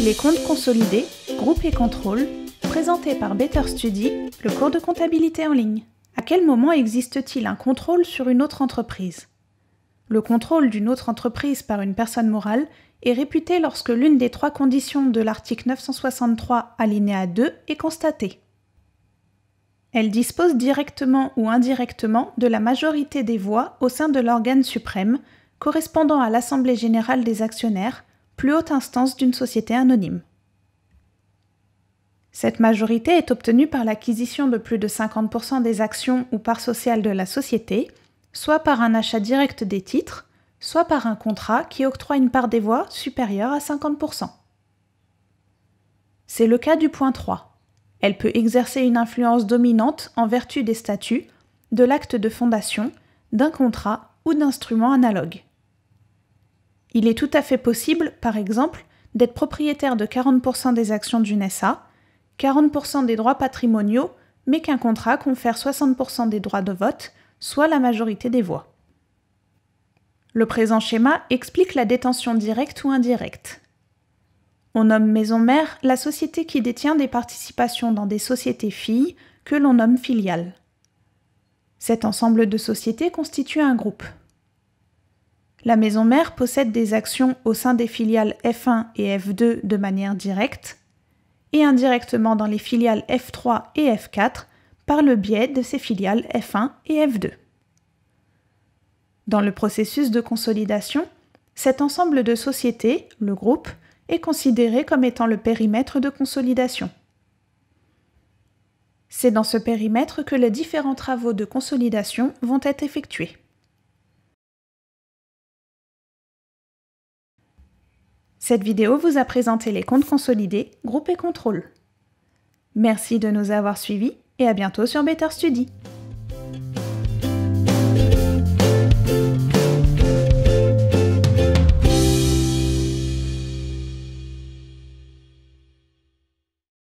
Les comptes consolidés, groupes et contrôles, présenté par Better Study, le cours de comptabilité en ligne. À quel moment existe-t-il un contrôle sur une autre entreprise? Le contrôle d'une autre entreprise par une personne morale est réputé lorsque l'une des trois conditions de l'article 963 alinéa 2 est constatée. Elle dispose directement ou indirectement de la majorité des voix au sein de l'organe suprême, correspondant à l'Assemblée générale des actionnaires, plus haute instance d'une société anonyme. Cette majorité est obtenue par l'acquisition de plus de 50% des actions ou parts sociales de la société, soit par un achat direct des titres, soit par un contrat qui octroie une part des voix supérieure à 50%. C'est le cas du point 3. Elle peut exercer une influence dominante en vertu des statuts, de l'acte de fondation, d'un contrat ou d'instruments analogues. Il est tout à fait possible, par exemple, d'être propriétaire de 40% des actions d'une SA, 40% des droits patrimoniaux, mais qu'un contrat confère 60% des droits de vote, soit la majorité des voix. Le présent schéma explique la détention directe ou indirecte. On nomme maison mère la société qui détient des participations dans des sociétés filles que l'on nomme filiales. Cet ensemble de sociétés constitue un groupe. La maison mère possède des actions au sein des filiales F1 et F2 de manière directe et indirectement dans les filiales F3 et F4 par le biais de ses filiales F1 et F2. Dans le processus de consolidation, cet ensemble de sociétés, le groupe, est considéré comme étant le périmètre de consolidation. C'est dans ce périmètre que les différents travaux de consolidation vont être effectués. Cette vidéo vous a présenté les comptes consolidés, groupes et contrôles. Merci de nous avoir suivis et à bientôt sur Better Study.